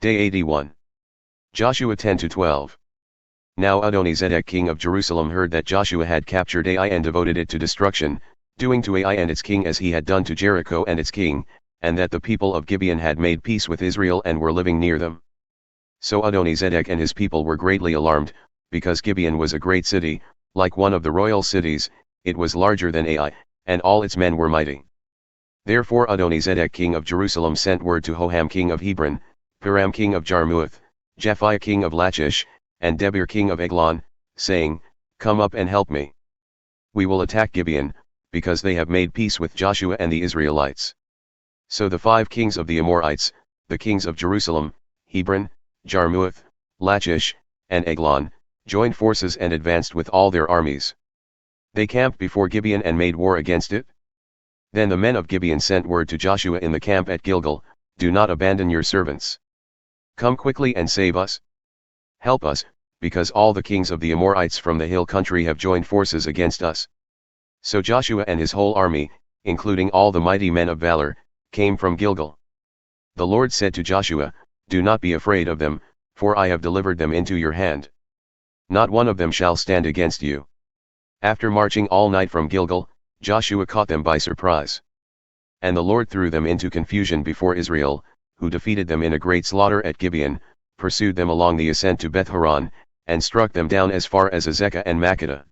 Day 81. Joshua 10-12. Now Adoni-zedek king of Jerusalem heard that Joshua had captured Ai and devoted it to destruction, doing to Ai and its king as he had done to Jericho and its king, and that the people of Gibeon had made peace with Israel and were living near them. So Adoni-zedek and his people were greatly alarmed, because Gibeon was a great city, like one of the royal cities. It was larger than Ai, and all its men were mighty. Therefore Adoni-zedek king of Jerusalem sent word to Hoham king of Hebron, Piram king of Jarmuth, Japhia king of Lachish, and Debir king of Eglon, saying, Come up and help me. We will attack Gibeon, because they have made peace with Joshua and the Israelites. So the 5 kings of the Amorites, the kings of Jerusalem, Hebron, Jarmuth, Lachish, and Eglon, joined forces and advanced with all their armies. They camped before Gibeon and made war against it. Then the men of Gibeon sent word to Joshua in the camp at Gilgal, Do not abandon your servants. Come quickly and save us. Help us, because all the kings of the Amorites from the hill country have joined forces against us. So Joshua and his whole army, including all the mighty men of valor, came from Gilgal. The Lord said to Joshua, Do not be afraid of them, for I have delivered them into your hand. Not one of them shall stand against you. After marching all night from Gilgal, Joshua caught them by surprise. And the Lord threw them into confusion before Israel, who defeated them in a great slaughter at Gibeon, pursued them along the ascent to Beth-horon, and struck them down as far as Azekah and Makkedah.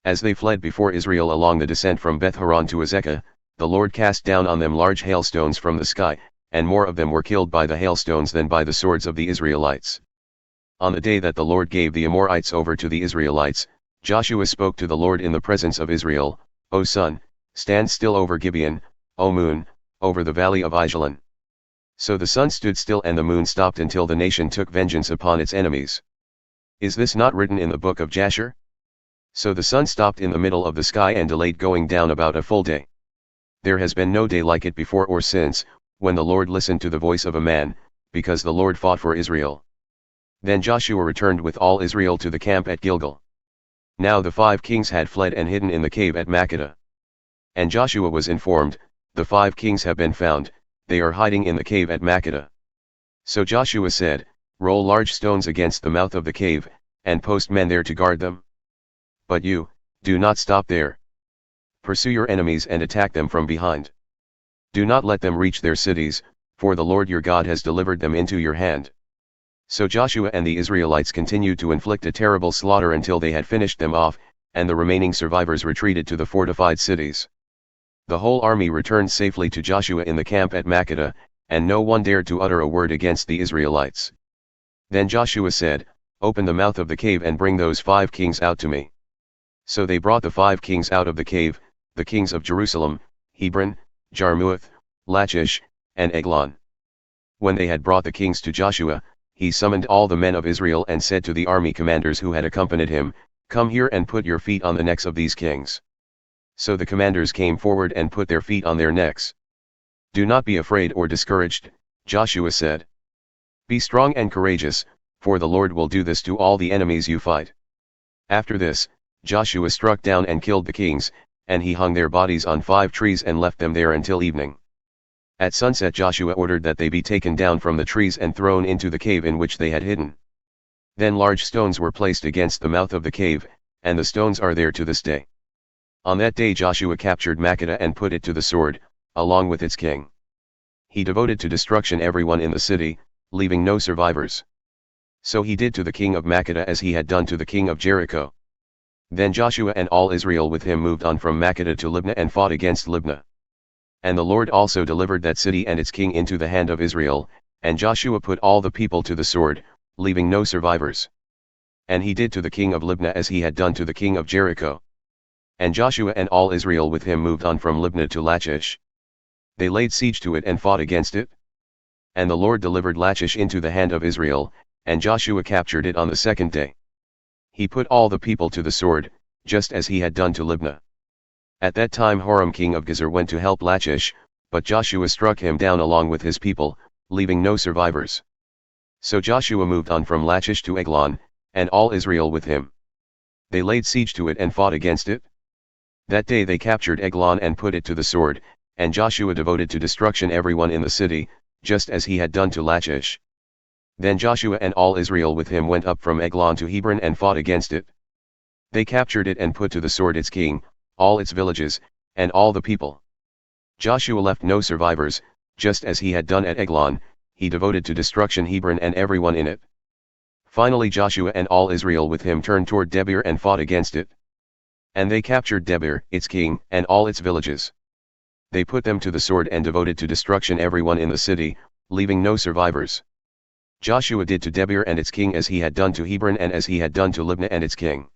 As they fled before Israel along the descent from Beth-horon to Azekah, the Lord cast down on them large hailstones from the sky, and more of them were killed by the hailstones than by the swords of the Israelites. On the day that the Lord gave the Amorites over to the Israelites, Joshua spoke to the Lord in the presence of Israel, O sun, stand still over Gibeon, O moon, over the Valley of Aijalon. So the sun stood still and the moon stopped until the nation took vengeance upon its enemies. Is this not written in the Book of Jashar? So the sun stopped in the middle of the sky and delayed going down about a full day. There has been no day like it before or since, when the Lord listened to the voice of a man, because the Lord fought for Israel. Then Joshua returned with all Israel to the camp at Gilgal. Now the 5 kings had fled and hidden in the cave at Makkedah. And Joshua was informed, The 5 kings have been found, they are hiding in the cave at Makkedah. So Joshua said, Roll large stones against the mouth of the cave, and post men there to guard them. But you, do not stop there. Pursue your enemies and attack them from behind. Do not let them reach their cities, for the Lord your God has delivered them into your hand. So Joshua and the Israelites continued to inflict a terrible slaughter until they had finished them off, and the remaining survivors retreated to the fortified cities. The whole army returned safely to Joshua in the camp at Makkedah, and no one dared to utter a word against the Israelites. Then Joshua said, Open the mouth of the cave and bring those 5 kings out to me. So they brought the 5 kings out of the cave, the kings of Jerusalem, Hebron, Jarmuth, Lachish, and Eglon. When they had brought the kings to Joshua, he summoned all the men of Israel and said to the army commanders who had accompanied him, Come here and put your feet on the necks of these kings. So the commanders came forward and put their feet on their necks. Do not be afraid or discouraged, Joshua said. Be strong and courageous, for the Lord will do this to all the enemies you fight. After this, Joshua struck down and killed the kings, and he hung their bodies on 5 trees and left them there until evening. At sunset Joshua ordered that they be taken down from the trees and thrown into the cave in which they had hidden. Then large stones were placed against the mouth of the cave, and the stones are there to this day. On that day Joshua captured Makkedah and put it to the sword, along with its king. He devoted to destruction everyone in the city, leaving no survivors. So he did to the king of Makkedah as he had done to the king of Jericho. Then Joshua and all Israel with him moved on from Makkedah to Libnah and fought against Libnah. And the Lord also delivered that city and its king into the hand of Israel, and Joshua put all the people to the sword, leaving no survivors. And he did to the king of Libnah as he had done to the king of Jericho. And Joshua and all Israel with him moved on from Libnah to Lachish. They laid siege to it and fought against it. And the Lord delivered Lachish into the hand of Israel, and Joshua captured it on the 2nd day. He put all the people to the sword, just as he had done to Libnah. At that time Horam king of Gezer went to help Lachish, but Joshua struck him down along with his people, leaving no survivors. So Joshua moved on from Lachish to Eglon, and all Israel with him. They laid siege to it and fought against it. That day they captured Eglon and put it to the sword, and Joshua devoted to destruction everyone in the city, just as he had done to Lachish. Then Joshua and all Israel with him went up from Eglon to Hebron and fought against it. They captured it and put to the sword its king, all its villages, and all the people. Joshua left no survivors, just as he had done at Eglon. He devoted to destruction Hebron and everyone in it. Finally Joshua and all Israel with him turned toward Debir and fought against it. And they captured Debir, its king, and all its villages. They put them to the sword and devoted to destruction everyone in the city, leaving no survivors. Joshua did to Debir and its king as he had done to Hebron and as he had done to Libnah and its king.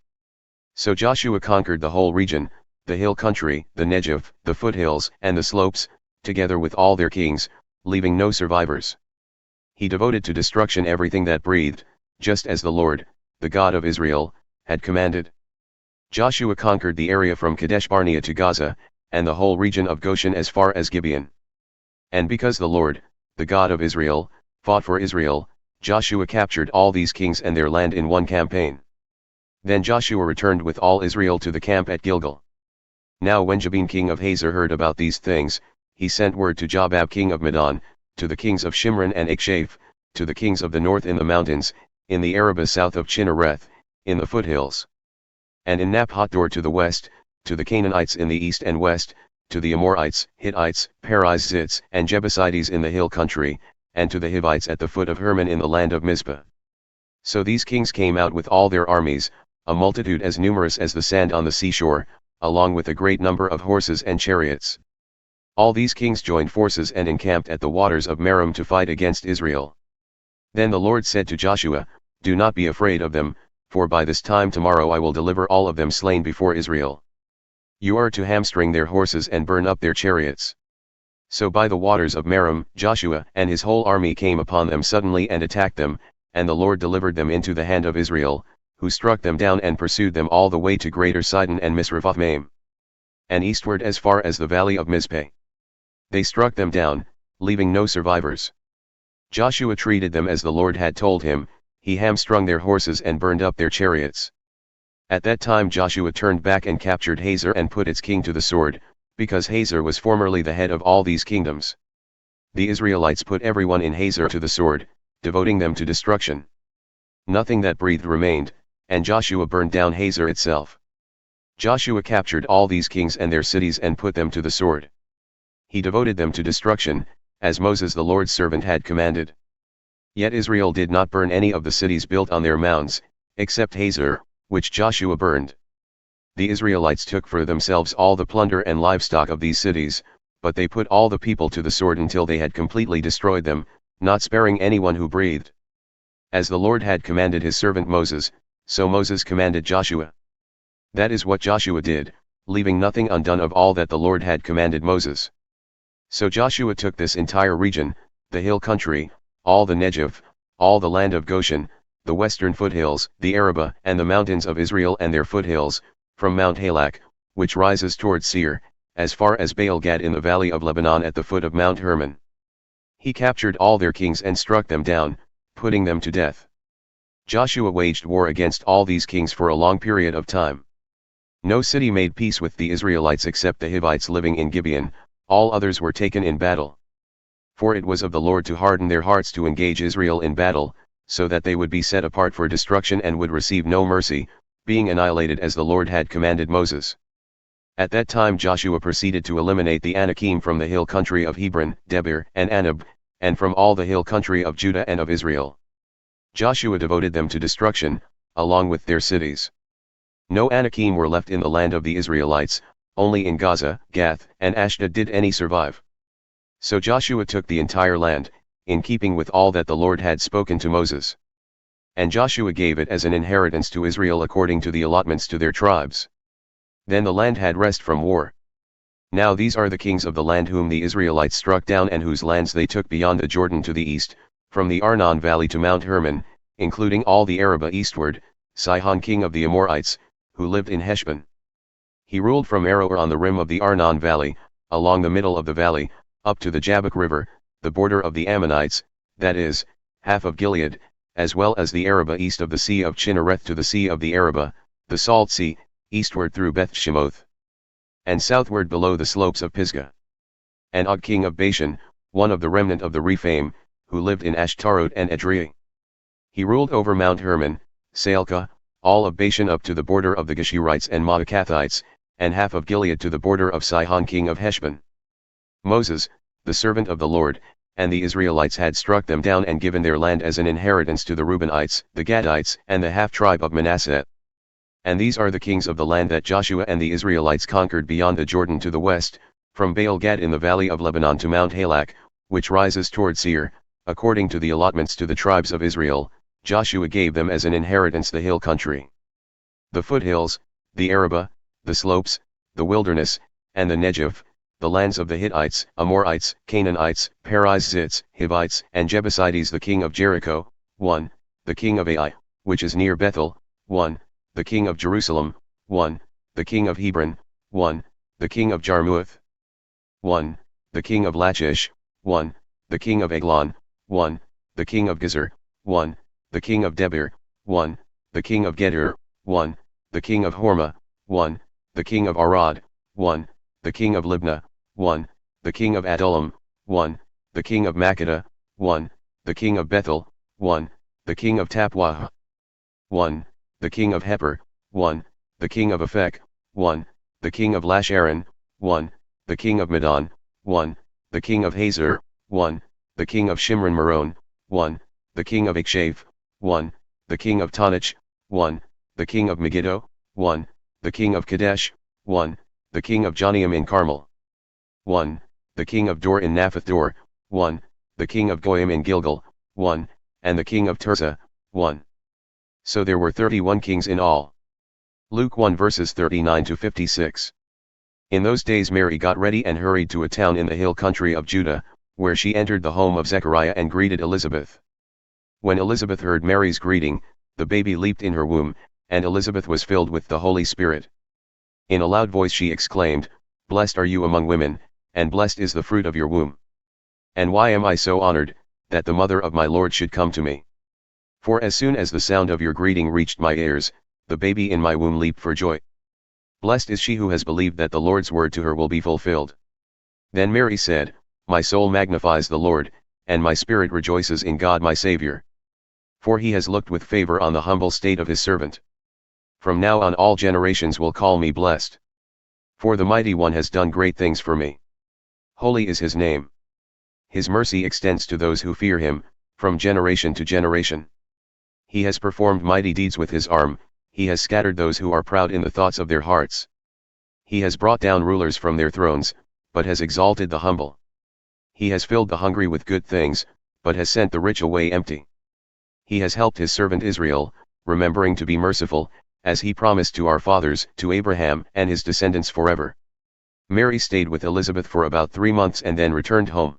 So Joshua conquered the whole region, the hill country, the Negev, the foothills, and the slopes, together with all their kings, leaving no survivors. He devoted to destruction everything that breathed, just as the Lord, the God of Israel, had commanded. Joshua conquered the area from Kadesh Barnea to Gaza, and the whole region of Goshen as far as Gibeon. And because the Lord, the God of Israel, fought for Israel, Joshua captured all these kings and their land in one campaign. Then Joshua returned with all Israel to the camp at Gilgal. Now when Gibeon king of Gezer heard about these things, he sent word to Jobab king of Madon, to the kings of Shimron and Akshaph, to the kings of the north in the mountains, in the Arabah south of Chinnereth, in the foothills. And in Naphthdor to the west, to the Canaanites in the east and west, to the Amorites, Hittites, Perizzites, and Jebusites in the hill country, and to the Hivites at the foot of Hermon in the land of Mizpah. So these kings came out with all their armies, a multitude as numerous as the sand on the seashore, along with a great number of horses and chariots. All these kings joined forces and encamped at the waters of Merom to fight against Israel. Then the Lord said to Joshua, "Do not be afraid of them, for by this time tomorrow I will deliver all of them slain before Israel. You are to hamstring their horses and burn up their chariots." So by the waters of Merom, Joshua and his whole army came upon them suddenly and attacked them, and the Lord delivered them into the hand of Israel, who struck them down and pursued them all the way to Greater Sidon and Misrephoth-maim, and eastward as far as the valley of Mizpeh. They struck them down, leaving no survivors. Joshua treated them as the Lord had told him. He hamstrung their horses and burned up their chariots. At that time Joshua turned back and captured Gezer and put its king to the sword, because Gezer was formerly the head of all these kingdoms. The Israelites put everyone in Gezer to the sword, devoting them to destruction. Nothing that breathed remained, and Joshua burned down Gezer itself. Joshua captured all these kings and their cities and put them to the sword. He devoted them to destruction, as Moses the Lord's servant had commanded. Yet Israel did not burn any of the cities built on their mounds, except Gezer, which Joshua burned. The Israelites took for themselves all the plunder and livestock of these cities, but they put all the people to the sword until they had completely destroyed them, not sparing anyone who breathed. As the Lord had commanded his servant Moses, so Moses commanded Joshua. That is what Joshua did, leaving nothing undone of all that the Lord had commanded Moses. So Joshua took this entire region, the hill country, all the Negev, all the land of Goshen, the western foothills, the Arabah and the mountains of Israel and their foothills, from Mount Halak, which rises toward Seir, as far as Baal-gad in the valley of Lebanon at the foot of Mount Hermon. He captured all their kings and struck them down, putting them to death. Joshua waged war against all these kings for a long period of time. No city made peace with the Israelites except the Hivites living in Gibeon. All others were taken in battle. For it was of the Lord to harden their hearts to engage Israel in battle, so that they would be set apart for destruction and would receive no mercy, being annihilated as the Lord had commanded Moses. At that time Joshua proceeded to eliminate the Anakim from the hill country of Hebron, Debir, and Anab, and from all the hill country of Judah and of Israel. Joshua devoted them to destruction, along with their cities. No Anakim were left in the land of the Israelites, only in Gaza, Gath, and Ashdod did any survive. So Joshua took the entire land, in keeping with all that the Lord had spoken to Moses. And Joshua gave it as an inheritance to Israel according to the allotments to their tribes. Then the land had rest from war. Now these are the kings of the land whom the Israelites struck down and whose lands they took beyond the Jordan to the east, from the Arnon valley to Mount Hermon, including all the Arabah eastward, Sihon king of the Amorites, who lived in Heshbon. He ruled from Aroer on the rim of the Arnon valley, along the middle of the valley, up to the Jabbok river, the border of the Ammonites, that is, half of Gilead, as well as the Arabah east of the Sea of Chinnereth to the Sea of the Arabah, the Salt Sea, eastward through Beth-shemoth, and southward below the slopes of Pisgah. And Og king of Bashan, one of the remnant of the Rephaim, who lived in Ashtarot and Edrei. He ruled over Mount Hermon, Salcah, all of Bashan up to the border of the Geshurites and Maacathites, and half of Gilead to the border of Sihon king of Heshbon. Moses, the servant of the Lord, and the Israelites had struck them down and given their land as an inheritance to the Reubenites, the Gadites, and the half-tribe of Manasseh. And these are the kings of the land that Joshua and the Israelites conquered beyond the Jordan to the west, from Baal-Gad in the valley of Lebanon to Mount Halak, which rises toward Seir, according to the allotments to the tribes of Israel. Joshua gave them as an inheritance the hill country, the foothills, the Arabah, the slopes, the wilderness, and the Negev, the lands of the Hittites, Amorites, Canaanites, Perizzites, Hivites, and Jebusites, the king of Jericho, 1, the king of Ai, which is near Bethel, 1, the king of Jerusalem, 1, the king of Hebron, 1, the king of Jarmuth, 1, the king of Lachish, 1, the king of Eglon, 1, the king of Gezer, 1, the king of Debir, 1, the king of Geder, 1, the king of Hormah, 1, the king of Arad, 1, the king of Libnah, 1, the king of Adullam, 1, the king of Makkedah, 1, the king of Bethel, 1, the king of Tappuah, 1, the king of Heper, 1, the king of Aphek, 1, the king of Lasharon, 1, the king of Medan, 1, the king of Hazer, 1, the king of Shimron Meron, 1, the king of Akshaph, 1, the king of Tanach, 1, the king of Megiddo, 1, the king of Kadesh, 1, the king of Jonaim in Carmel, 1, the king of Dor in Naphath Dor, 1, the king of Goyim in Gilgal, 1, and the king of Tirzah, 1. So there were 31 kings in all. Luke 1 verses 39 to 56. In those days Mary got ready and hurried to a town in the hill country of Judah, where she entered the home of Zechariah and greeted Elizabeth. When Elizabeth heard Mary's greeting, the baby leaped in her womb, and Elizabeth was filled with the Holy Spirit. In a loud voice she exclaimed, "Blessed are you among women, and blessed is the fruit of your womb. And why am I so honored, that the mother of my Lord should come to me? For as soon as the sound of your greeting reached my ears, the baby in my womb leaped for joy. Blessed is she who has believed that the Lord's word to her will be fulfilled." Then Mary said, "My soul magnifies the Lord, and my spirit rejoices in God my Savior. For he has looked with favor on the humble state of his servant. From now on all generations will call me blessed. For the Mighty One has done great things for me. Holy is his name. His mercy extends to those who fear him, from generation to generation. He has performed mighty deeds with his arm, he has scattered those who are proud in the thoughts of their hearts. He has brought down rulers from their thrones, but has exalted the humble. He has filled the hungry with good things, but has sent the rich away empty. He has helped his servant Israel, remembering to be merciful, as he promised to our fathers, to Abraham and his descendants forever." Mary stayed with Elizabeth for about 3 months and then returned home.